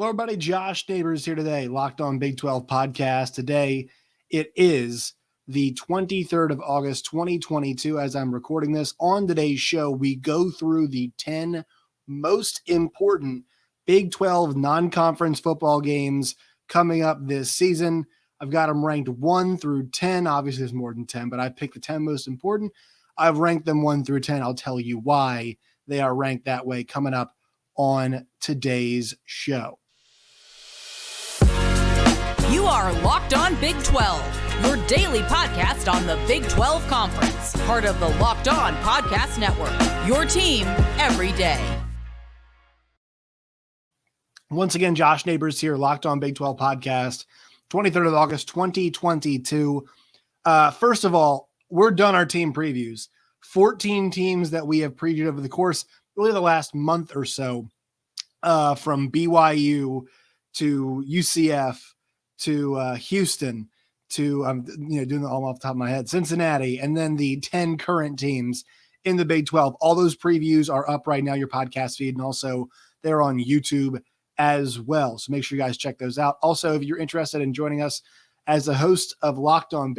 Hello, everybody. Josh Neighbors here today, Locked On Big 12 podcast. Today, it is the 23rd of August, 2022. As I'm recording this, on today's show, we go through the 10 most important Big 12 non-conference football games coming up this season. I've got them ranked 1 through 10. Obviously, there's more than 10, but I picked the 10 most important. I've ranked them 1 through 10. I'll tell you why they are ranked that way coming up on today's show. You are Locked On Big 12, your daily podcast on the Big 12 Conference, part of the Locked On Podcast Network, your team every day. Once again, Josh Neighbors here, Locked On Big 12 podcast, 23rd of August, 2022. First of all, we're done our team previews. 14 teams that we have previewed over the course, really the last month or so, from BYU to UCF, to Houston, to doing it all off the top of my head, Cincinnati, and then the 10 current teams in the Big 12. All those previews are up right now, your podcast feed, and also they're on YouTube as well. So make sure you guys check those out. Also, if you're interested in joining us as the host of Locked On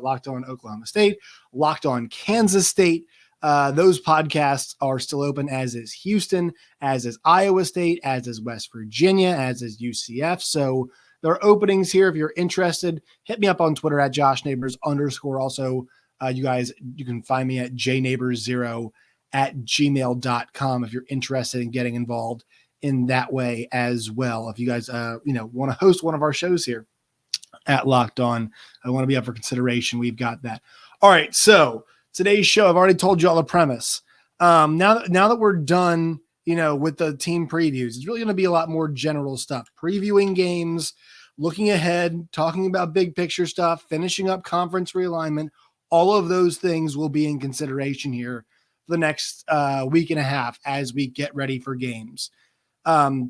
Locked On Oklahoma State, Locked On Kansas State, those podcasts are still open, as is Houston, as is Iowa State, as is West Virginia, as is UCF. So there are openings here. If you're interested, hit me up on Twitter at JoshNeighbors_. Also, you can find me at jneighbors0@gmail.com if you're interested in getting involved in that way as well. If you guys, want to host one of our shows here at Locked On, I want to be up for consideration. We've got that. All right. So today's show, I've already told you all the premise. Now that we're done, with the team previews, it's really going to be a lot more general stuff, previewing games, looking ahead, talking about big picture stuff, finishing up conference realignment. All of those things will be in consideration here for the next week and a half as we get ready for games.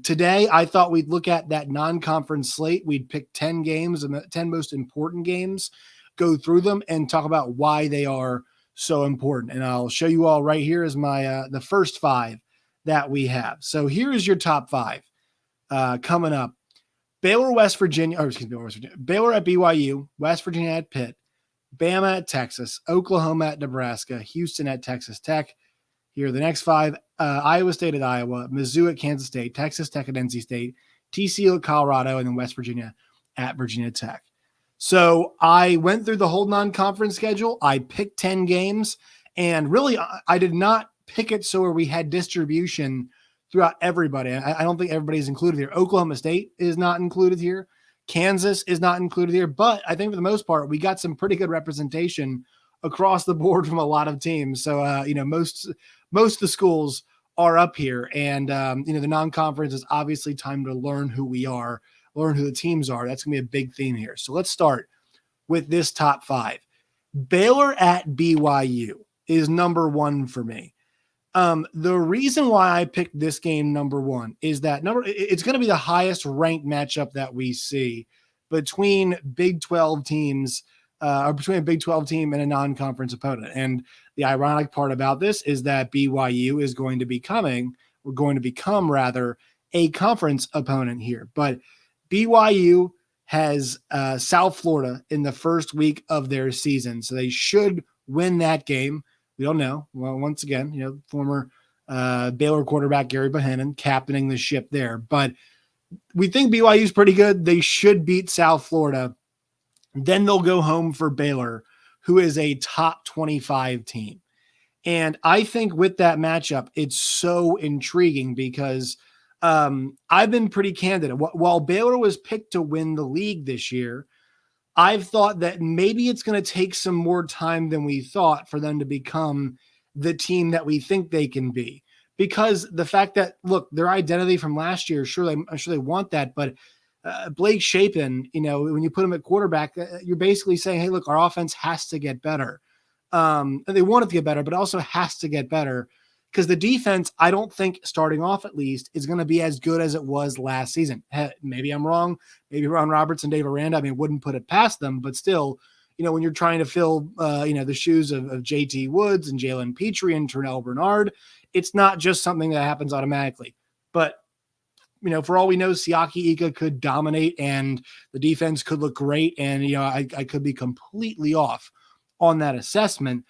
Today, I thought we'd look at that non-conference slate. We'd pick 10 games, the 10 most important games, go through them and talk about why they are so important. And I'll show you all right here is my the first 5 that we have. So here is your top 5 coming up. Baylor at BYU, West Virginia at Pitt, Bama at Texas, Oklahoma at Nebraska, Houston at Texas Tech. Here are the next 5. Iowa State at Iowa, Mizzou at Kansas State, Texas Tech at NC State, TCU at Colorado, and then West Virginia at Virginia Tech. So I went through the whole non-conference schedule. I picked 10 games, and really I did not pick it so where we had distribution throughout everybody. I don't think everybody's included here. Oklahoma State is not included here. Kansas is not included here, but I think for the most part, we got some pretty good representation across the board from a lot of teams. So, most of the schools are up here, and, the non-conference is obviously time to learn who we are, learn who the teams are. That's going to be a big theme here. So let's start with this top 5. Baylor at BYU is number 1 for me. The reason why I picked this game number 1 is that it's going to be the highest ranked matchup that we see between Big 12 teams, or between a Big 12 team and a non-conference opponent. And the ironic part about this is that BYU is going to become a conference opponent here. But BYU has South Florida in the first week of their season, so they should win that game. We don't know. Well, once again, former Baylor quarterback Gary Bohannon captaining the ship there. But we think BYU is pretty good. They should beat South Florida. Then they'll go home for Baylor, who is a top 25 team. And I think with that matchup, it's so intriguing because I've been pretty candid. While Baylor was picked to win the league this year, I've thought that maybe it's going to take some more time than we thought for them to become the team that we think they can be. Because the fact that, look, their identity from last year, I'm sure they want that, but Blake Shapen, when you put him at quarterback, you're basically saying, hey, look, our offense has to get better. And they want it to get better, but also has to get better because the defense, I don't think starting off at least, is going to be as good as it was last season. Maybe I'm wrong. Maybe Ron Roberts and Dave Aranda, wouldn't put it past them, but still, when you're trying to fill, the shoes of JT Woods and Jalen Petrie and Ternell Bernard, it's not just something that happens automatically. But, for all we know, Siaki Ika could dominate and the defense could look great. And, I could be completely off on that assessment.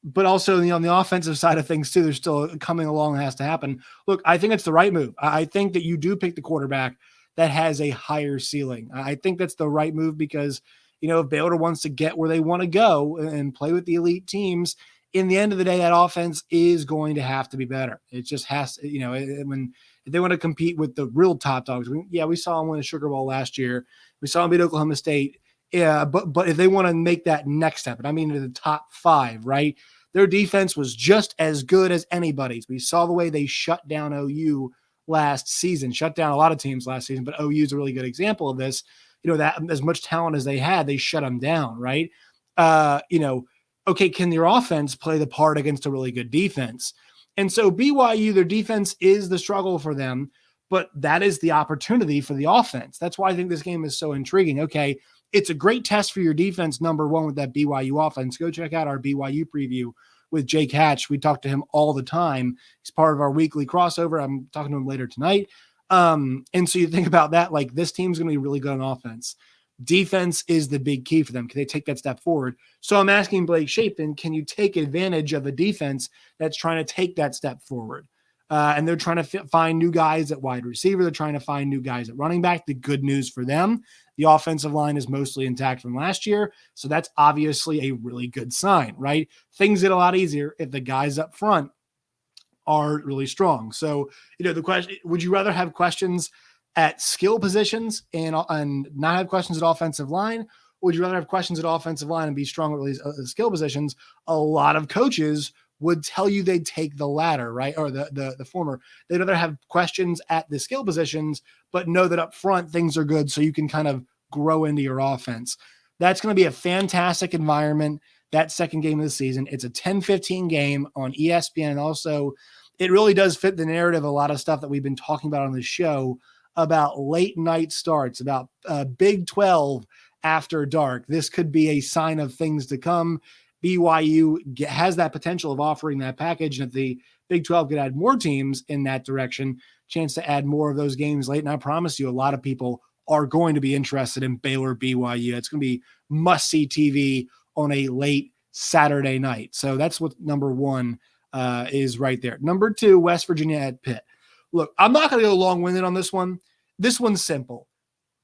But also, on the offensive side of things too, there's still coming along that has to happen. Look, I think it's the right move. I think that you do pick the quarterback that has a higher ceiling. I think that's the right move because, if Baylor wants to get where they want to go and play with the elite teams, in the end of the day, that offense is going to have to be better. It just has to, if they want to compete with the real top dogs. We saw them win a Sugar Bowl last year. We saw them beat Oklahoma State. Yeah, but if they want to make that next step, and I mean to the top 5, right? Their defense was just as good as anybody's. We saw the way they shut down OU last season, shut down a lot of teams last season, but OU is a really good example of this. That as much talent as they had, they shut them down, right? Okay, can your offense play the part against a really good defense? And so BYU, their defense is the struggle for them, but that is the opportunity for the offense. That's why I think this game is so intriguing. Okay, it's a great test for your defense, number one, with that BYU offense. Go check out our BYU preview with Jake Hatch. We talk to him all the time. He's part of our weekly crossover. I'm talking to him later tonight. And so you think about that, like this team's going to be really good on offense. Defense is the big key for them. Can they take that step forward? So I'm asking Blake Shapen, can you take advantage of a defense that's trying to take that step forward? And they're trying to find new guys at wide receiver. They're trying to find new guys at running back. The good news for them, the offensive line is mostly intact from last year. So that's obviously a really good sign, right? Things get a lot easier if the guys up front are really strong. So, the question, would you rather have questions at skill positions and not have questions at offensive line? Or would you rather have questions at offensive line and be strong at these skill positions? A lot of coaches would tell you they'd take the latter, right? Or the former. They'd rather have questions at the skill positions, but know that up front things are good so you can kind of grow into your offense. That's going to be a fantastic environment, that second game of the season. It's a 10-15 game on ESPN. And also, it really does fit the narrative, a lot of stuff that we've been talking about on the show about late night starts, about Big 12 after dark. This could be a sign of things to come. BYU has that potential of offering that package. And if the Big 12 could add more teams in that direction, chance to add more of those games late. And I promise you, a lot of people are going to be interested in Baylor BYU. It's going to be must-see TV on a late Saturday night. So that's what number one is right there. Number 2, West Virginia at Pitt. Look, I'm not going to go long-winded on this one. This one's simple.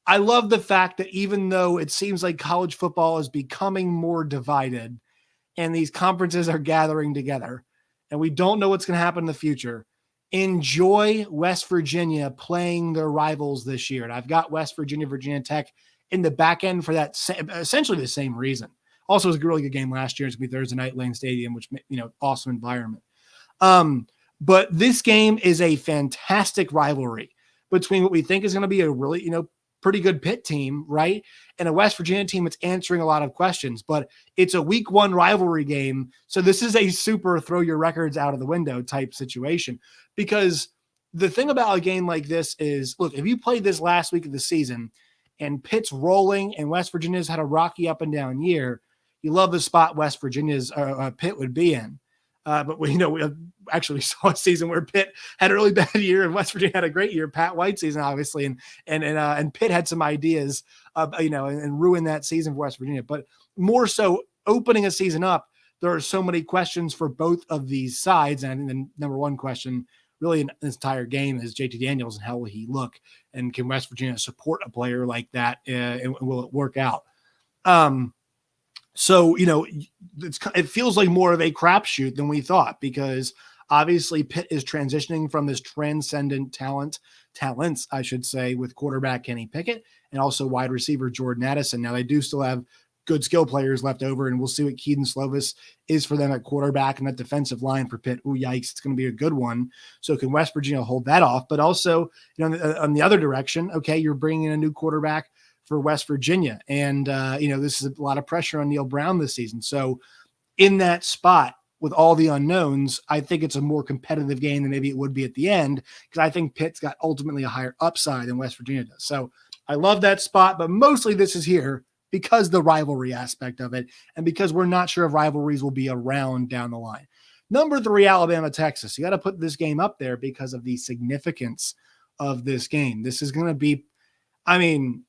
I love the fact that even though it seems like college football is becoming more divided and these conferences are gathering together and we don't know what's going to happen in the future, enjoy West Virginia playing their rivals this year. And I've got West Virginia, Virginia Tech in the back end for that essentially the same reason. Also, it was a really good game last year. It's going to be Thursday night, Lane Stadium, which, awesome environment. But this game is a fantastic rivalry between what we think is going to be a really, pretty good Pitt team, right? And a West Virginia team that's answering a lot of questions, but it's a week 1 rivalry game. So this is a super throw your records out of the window type situation, because the thing about a game like this is, look, if you played this last week of the season and Pitt's rolling and West Virginia's had a rocky up and down year, you love the spot West Virginia's Pitt would be in. But we actually saw a season where Pitt had a really bad year and West Virginia had a great year. Pat White season, obviously, and Pitt had some ideas, and ruined that season for West Virginia. But more so, opening a season up, there are so many questions for both of these sides. And I think the number one question really in this entire game is JT Daniels and how will he look, and can West Virginia support a player like that, and will it work out? So, it feels like more of a crapshoot than we thought, because obviously Pitt is transitioning from this transcendent talents, I should say, with quarterback Kenny Pickett and also wide receiver Jordan Addison. Now, they do still have good skill players left over, and we'll see what Keaton Slovis is for them at quarterback, and that defensive line for Pitt. Ooh, yikes, it's going to be a good one. So can West Virginia hold that off? But also, on the other direction, okay, you're bringing in a new quarterback for West Virginia. And, this is a lot of pressure on Neil Brown this season. So in that spot with all the unknowns, I think it's a more competitive game than maybe it would be at the end, because I think Pitt's got ultimately a higher upside than West Virginia does. So I love that spot, but mostly this is here because the rivalry aspect of it, and because we're not sure if rivalries will be around down the line. Number 3, Alabama, Texas. You got to put this game up there because of the significance of this game. This is going to be, I mean,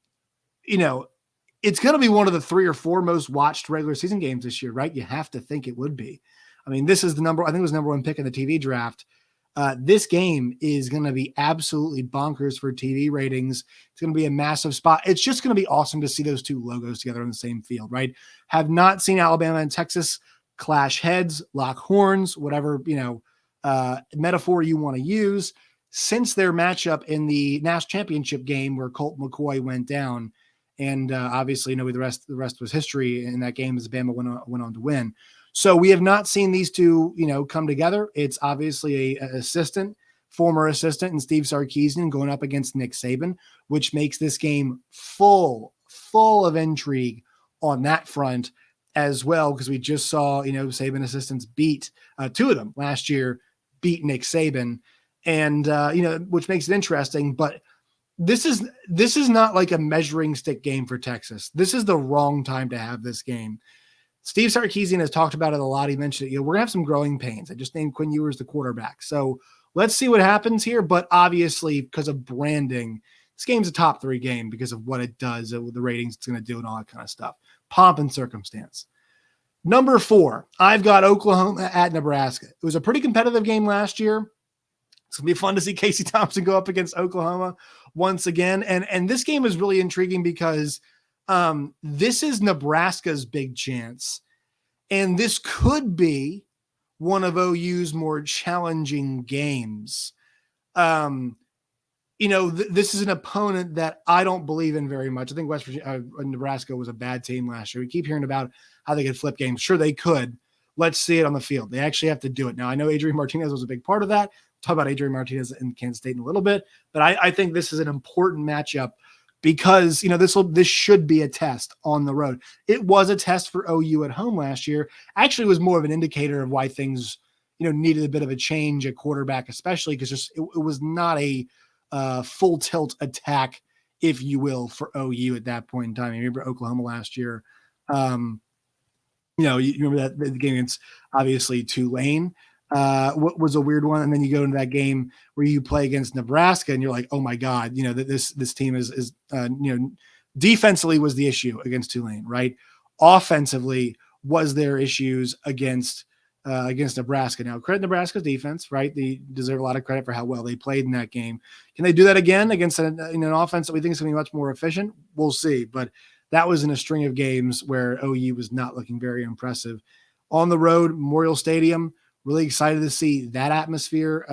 it's going to be one of the 3 or 4 most watched regular season games this year, right? You have to think it would be. I mean, this is I think it was number 1 pick in the TV draft. This game is going to be absolutely bonkers for TV ratings. It's going to be a massive spot. It's just going to be awesome to see those 2 logos together on the same field, right? Have not seen Alabama and Texas clash heads, lock horns, whatever, metaphor you want to use, since their matchup in the national championship game where Colt McCoy went down. And obviously, the rest was history in that game as Bama went on to win. So we have not seen these 2, come together. It's obviously a former assistant, and Steve Sarkisian going up against Nick Saban, which makes this game full of intrigue on that front as well, because we just saw, Saban assistants beat 2 of them last year, beat Nick Saban, and which makes it interesting. But this is not like a measuring stick game for Texas. This is the wrong time to have this game. Steve Sarkisian has talked about it a lot. He mentioned it. We're going to have some growing pains. I just named Quinn Ewers the quarterback. So let's see what happens here. But obviously, because of branding, this game's a top 3 game because of what it does, the ratings it's going to do, and all that kind of stuff. Pomp and circumstance. Number 4, I've got Oklahoma at Nebraska. It was a pretty competitive game last year. It's going to be fun to see Casey Thompson go up against Oklahoma once again. And this game is really intriguing because this is Nebraska's big chance. And this could be one of OU's more challenging games. This is an opponent that I don't believe in very much. I think Nebraska was a bad team last year. We keep hearing about how they could flip games. Sure, they could. Let's see it on the field. They actually have to do it. Now, I know Adrian Martinez was a big part of that. Talk about Adrian Martinez in Kansas State in a little bit, but I think this is an important matchup because, this should be a test on the road. It was a test for OU at home last year. Actually, it was more of an indicator of why things, needed a bit of a change at quarterback, especially because it was not a full tilt attack, if you will, for OU at that point in time. You remember Oklahoma last year. You remember that the game against obviously Tulane. What was a weird one, and then you go into that game where you play against Nebraska, and you're like, oh my god, this team is defensively was the issue against Tulane, right? Offensively was their issues against Nebraska. Now, credit Nebraska's defense, right? They deserve a lot of credit for how well they played in that game. Can they do that again against an offense that we think is going to be much more efficient? We'll see, but that was in a string of games where OU was not looking very impressive. On the road, Memorial Stadium. Really excited to see that atmosphere,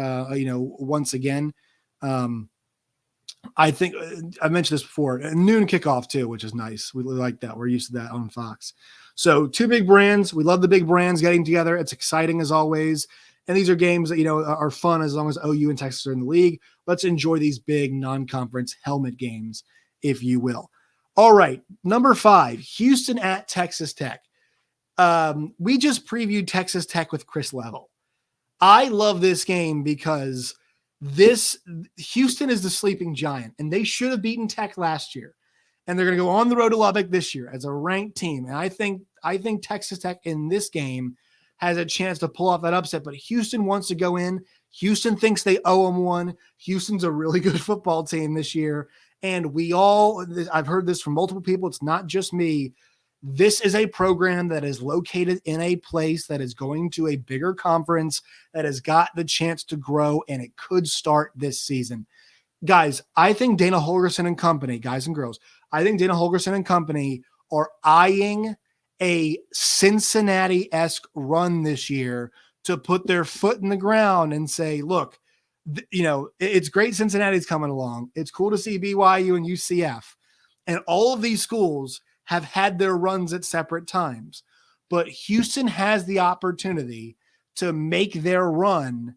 once again. I think I mentioned this before, a noon kickoff too, which is nice. We really like that. We're used to that on Fox. So 2 big brands. We love the big brands getting together. It's exciting as always. And these are games that, are fun as long as OU and Texas are in the league. Let's enjoy these big non-conference helmet games, if you will. All right. Number 5, Houston at Texas Tech. We just previewed Texas Tech with Chris Level. I love this game because Houston is the sleeping giant, and they should have beaten Tech last year. And they're going to go on the road to Lubbock this year as a ranked team. And I think Texas Tech in this game has a chance to pull off that upset, but Houston wants to go in. Houston thinks they owe them one. Houston's a really good football team this year. And I've heard this from multiple people. It's not just me. This is a program that is located in a place that is going to a bigger conference that has got the chance to grow, and it could start this season. Guys, I think Dana Holgorsen and company, guys and girls, I think Dana Holgorsen and company are eyeing a Cincinnati-esque run this year to put their foot in the ground and say, look, it's great Cincinnati's coming along. It's cool to see BYU and UCF. And all of these schools have had their runs at separate times. But Houston has the opportunity to make their run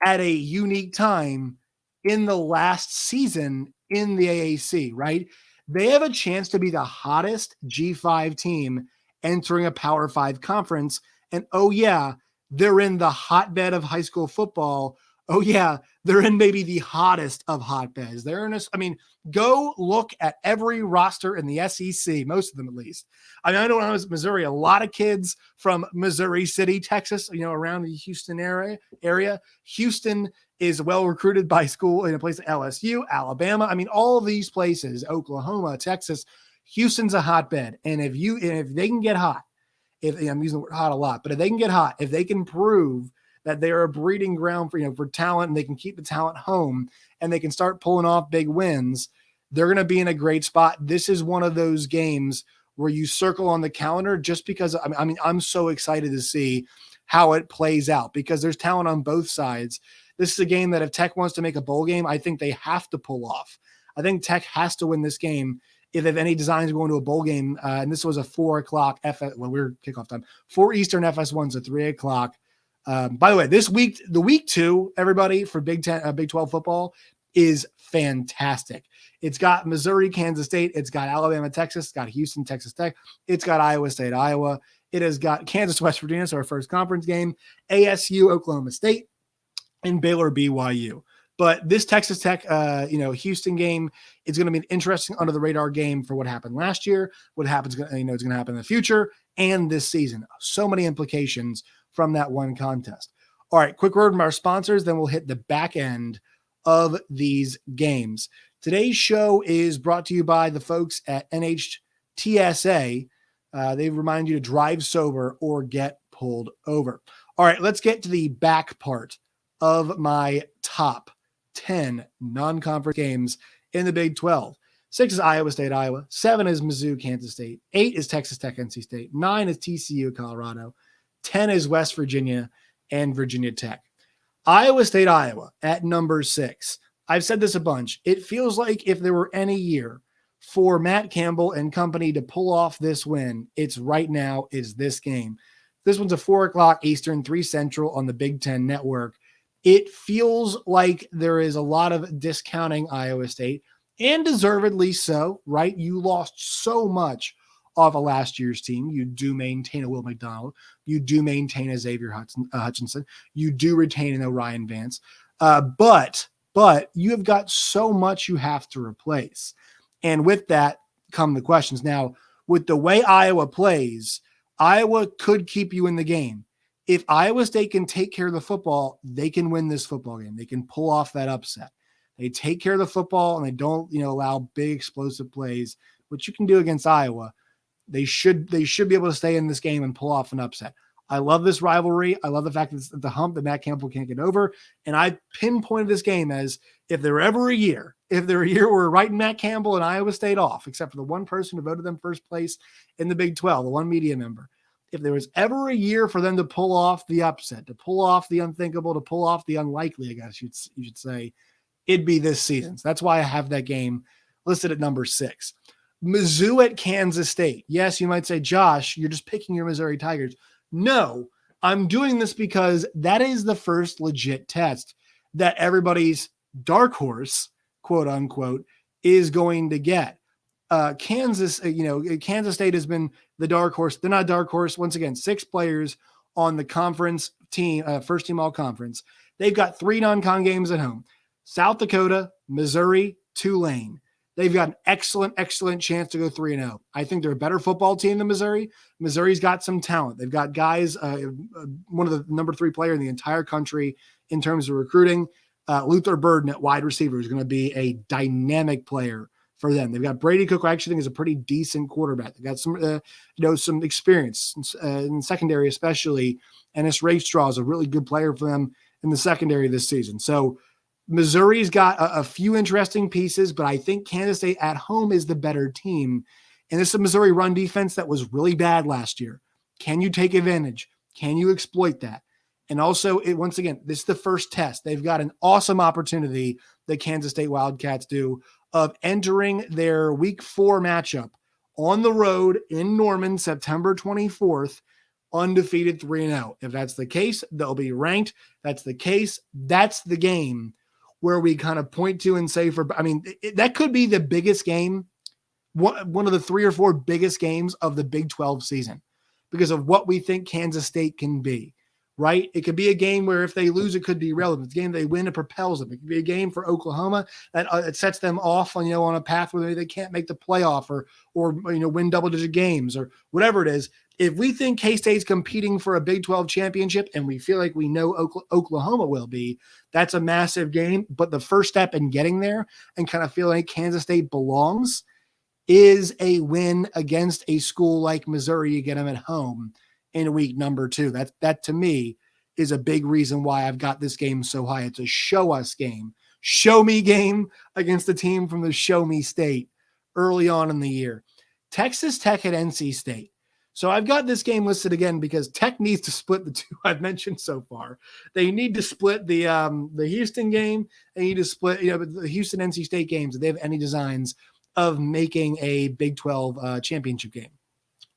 at a unique time in the last season in the AAC, right? They have a chance to be the hottest G5 team entering a Power 5 conference. And oh yeah, they're in the hotbed of high school football Oh yeah, they're in maybe the hottest of hotbeds. They're in I mean, go look at every roster in the SEC, most of them at least. I mean, I know when I was in Missouri, a lot of kids from Missouri City, Texas, around the Houston area. Houston is well recruited by school in a place like LSU, Alabama. I mean, all of these places, Oklahoma, Texas. Houston's a hotbed. And if they can get hot, I'm using the word hot a lot, but if they can get hot, if they can prove that they're a breeding ground for talent, and they can keep the talent home, and they can start pulling off big wins, they're going to be in a great spot. This is one of those games where you circle on the calendar just because I'm so excited to see how it plays out, because there's talent on both sides. This is a game that if Tech wants to make a bowl game, I think they have to pull off. I think Tech has to win this game if they have any designs of going to a bowl game. And this was a 4 o'clock we're kickoff time, 4 Eastern FS1's at 3 o'clock. By the way, this week, the week 2, everybody, for Big 12 football is fantastic. It's got Missouri, Kansas State. It's got Alabama, Texas. It's got Houston, Texas Tech. It's got Iowa State, Iowa. It has got Kansas, West Virginia, so our first conference game, ASU, Oklahoma State, and Baylor, BYU. But this Texas Tech, Houston game is going to be an interesting under the radar game for what happened last year, what happens, it's going to happen in the future, and this season. So many implications from that one contest. All right, quick word from our sponsors, then we'll hit the back end of these games. Today's show is brought to you by the folks at NHTSA. They remind you to drive sober or get pulled over. All right, let's get to the back part of my top 10 non-conference games in the Big 12. 6 is Iowa State, Iowa. 7 is Mizzou, Kansas State. 8 is Texas Tech, NC State. 9 is TCU, Colorado. 10 is West Virginia and Virginia Tech. Iowa State, Iowa at number 6. I've said this a bunch. It feels like if there were any year for Matt Campbell and company to pull off this win, it's right now, is this game. This one's a 4 o'clock Eastern, 3 Central on the Big Ten Network. It feels like there is a lot of discounting Iowa State, and deservedly so, right? You lost so much off of last year's team. You do maintain a Will McDonald. You do maintain a Xavier Hutchinson. You do retain an Orion Vance. But you have got so much you have to replace. And with that come the questions. Now, with the way Iowa plays, Iowa could keep you in the game. If Iowa State can take care of the football, they can win this football game. They can pull off that upset. They take care of the football and they don't, allow big explosive plays, which you can do against Iowa. They should be able to stay in this game and pull off an upset. I love this rivalry. I love the fact that it's the hump that Matt Campbell can't get over. And I pinpointed this game as if there were ever a year where we're writing Matt Campbell and Iowa State off, except for the one person who voted them first place in the Big 12, the one media member. If there was ever a year for them to pull off the upset, to pull off the unthinkable, to pull off the unlikely, I guess you should say, it'd be this season. So that's why I have that game listed at number 6. Mizzou at Kansas State. Yes, you might say, Josh, you're just picking your Missouri Tigers. No, I'm doing this because that is the first legit test that everybody's dark horse, quote unquote, is going to get. Kansas State has been the dark horse. They're not a dark horse. Once again, 6 players on the conference team, first team all conference. They've got 3 non-con games at home. South Dakota, Missouri, Tulane. They've got an excellent chance to go 3-0. I think they're a better football team than Missouri. Missouri's got some talent. They've got guys, one of the number 3 player in the entire country in terms of recruiting. Luther Burden at wide receiver is going to be a dynamic player for them. They've got Brady Cook, who I actually think is a pretty decent quarterback. They've got some experience in secondary, especially. Ennis Rakestraw is a really good player for them in the secondary this season. So Missouri's got a few interesting pieces, but I think Kansas State at home is the better team. And this is a Missouri run defense that was really bad last year. Can you take advantage? Can you exploit that? And also, once again, this is the first test. They've got an awesome opportunity, the Kansas State Wildcats do, of entering their week 4 matchup on the road in Norman, September 24th, undefeated 3-0. If that's the case, they'll be ranked. That's the case. That's the game where we kind of point to and say that could be the biggest game, one of the 3 or 4 biggest games of the Big 12 season because of what we think Kansas State can be. right? It could be a game where if they lose, it could be relevant. It's a game they win, it propels them. It could be a game for Oklahoma that it sets them off on, on a path where they can't make the playoff or win double-digit games or whatever it is. If we think K-State's competing for a Big 12 championship and we feel like we know Oklahoma will be, that's a massive game. But the first step in getting there and kind of feeling like Kansas State belongs is a win against a school like Missouri. You get them at home in week number 2. That to me is a big reason why I've got this game so high. It's a show us game, show me game against a team from the show me state early on in the year. Texas Tech at NC State. So I've got this game listed again because Tech needs to split the two I've mentioned so far. They need to split the Houston game. They need to split the Houston NC State games if they have any designs of making a Big 12 championship game.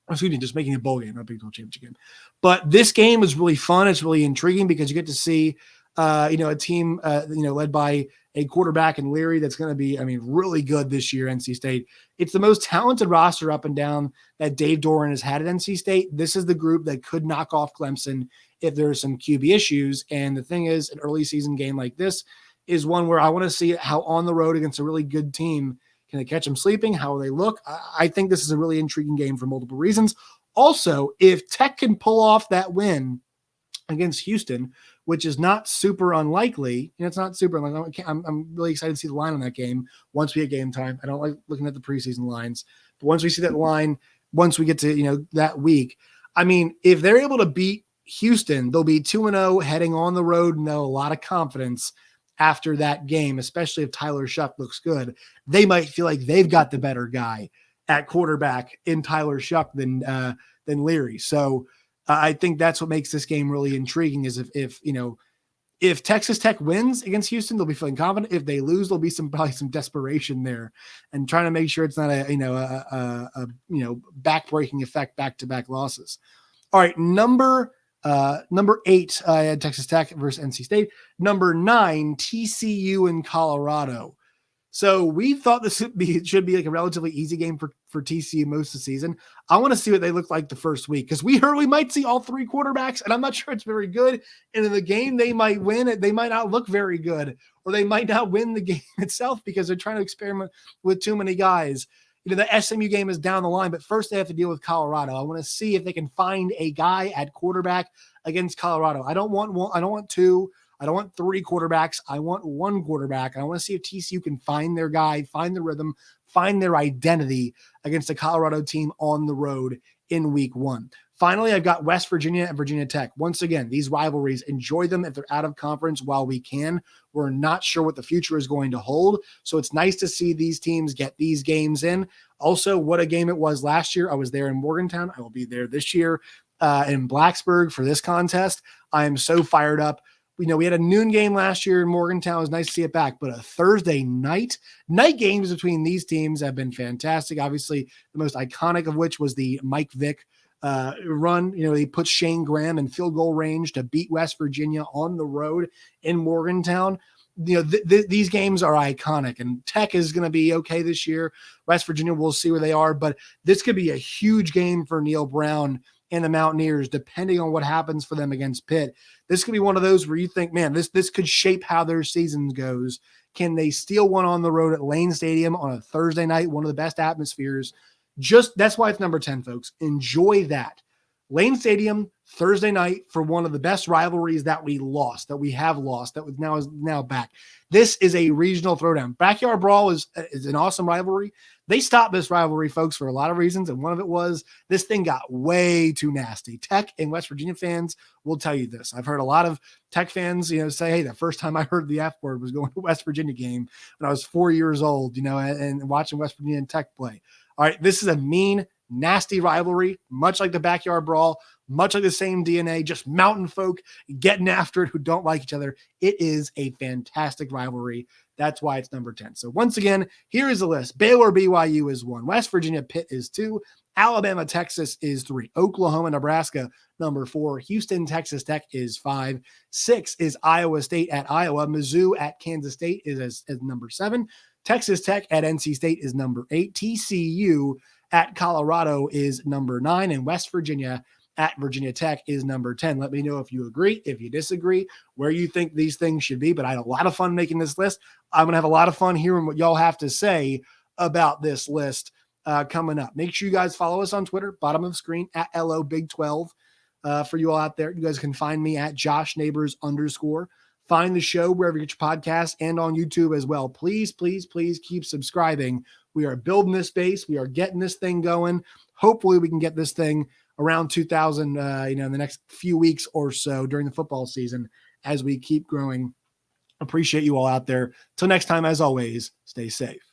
Excuse me, just making a bowl game, not a Big 12 championship game. But this game is really fun. It's really intriguing because you get to see, a team, led by a quarterback in Leary that's going to be, really good this year, NC State. It's the most talented roster up and down that Dave Doran has had at NC State. This is the group that could knock off Clemson if there are some QB issues. And the thing is, an early season game like this is one where I want to see how on the road against a really good team can they catch them sleeping? How will they look? I think this is a really intriguing game for multiple reasons. Also, if Tech can pull off that win against Houston, which is not super unlikely, it's not super unlikely. I'm really excited to see the line on that game once we get game time. I don't like looking at the preseason lines, but once we see that line, once we get to that week, if they're able to beat Houston, they'll be 2-0 heading on the road and they'll have a lot of confidence after that game, especially if Tyler Shuck looks good. They might feel like they've got the better guy at quarterback in Tyler Shuck than Leary. So I think that's what makes this game really intriguing is if Texas Tech wins against Houston, they'll be feeling confident. If they lose, there'll be probably some desperation there and trying to make sure it's not a back-breaking effect, back-to-back losses. All right. Number 8, I had Texas Tech versus NC State. Number 9, TCU in Colorado. So we thought this should be like a relatively easy game for TCU most of the season. I want to see what they look like the first week because we heard we might see all 3 quarterbacks, and I'm not sure it's very good. And in the game, they might win it. They might not look very good, or they might not win the game itself because they're trying to experiment with too many guys. The SMU game is down the line, but first they have to deal with Colorado. I want to see if they can find a guy at quarterback against Colorado. I don't want 1. I don't want 2. I don't want 3 quarterbacks. I want 1 quarterback. I want to see if TCU can find their guy, find the rhythm, find their identity against a Colorado team on the road in week 1. Finally, I've got West Virginia and Virginia Tech. Once again, these rivalries, enjoy them if they're out of conference while we can. We're not sure what the future is going to hold. So it's nice to see these teams get these games in. Also, what a game it was last year. I was there in Morgantown. I will be there this year in Blacksburg for this contest. I am so fired up. We had a noon game last year in Morgantown. It was nice to see it back, but a Thursday night games between these teams have been fantastic. Obviously, the most iconic of which was the Mike Vick run. He put Shane Graham in field goal range to beat West Virginia on the road in Morgantown. These games are iconic, and Tech is going to be okay this year. West Virginia, we'll see where they are, but this could be a huge game for Neil Brown and the Mountaineers, depending on what happens for them against Pitt. This could be one of those where you think, man, this could shape how their season goes. Can they steal one on the road at Lane Stadium on a Thursday night, one of the best atmospheres? That's why it's number 10, folks. Enjoy that. Lane Stadium, Thursday night for one of the best rivalries that we have lost, that is now back. This is a regional throwdown. Backyard Brawl is an awesome rivalry. They stopped this rivalry, folks, for a lot of reasons, and one of it was this thing got way too nasty. Tech and West Virginia fans will tell you this. I've heard a lot of Tech fans, say, hey, the first time I heard the F word was going to a West Virginia game when I was 4 years old, and watching West Virginia and Tech play. All right, this is a mean, nasty rivalry, much like the Backyard Brawl, much like the same DNA, just mountain folk getting after it who don't like each other. It is a fantastic rivalry. That's why it's number 10. So once again, here is the list. Baylor, BYU is 1. West Virginia, Pitt is 2. Alabama, Texas is 3. Oklahoma, Nebraska, number 4. Houston, Texas Tech is 5. 6 is Iowa State at Iowa. Mizzou at Kansas State is as number 7. Texas Tech at NC State is number 8. TCU at Colorado is number 9. And West Virginia at Virginia Tech is number 10. Let me know if you agree, if you disagree, where you think these things should be. But I had a lot of fun making this list. I'm going to have a lot of fun hearing what y'all have to say about this list coming up. Make sure you guys follow us on Twitter, bottom of the screen, at LO Big 12. For you all out there, you guys can find me at Josh Neighbors _. Find the show wherever you get your podcasts and on YouTube as well. Please, please, please keep subscribing. We are building this base. We are getting this thing going. Hopefully we can get this thing around 2,000, in the next few weeks or so during the football season as we keep growing. Appreciate you all out there. Till next time, as always, stay safe.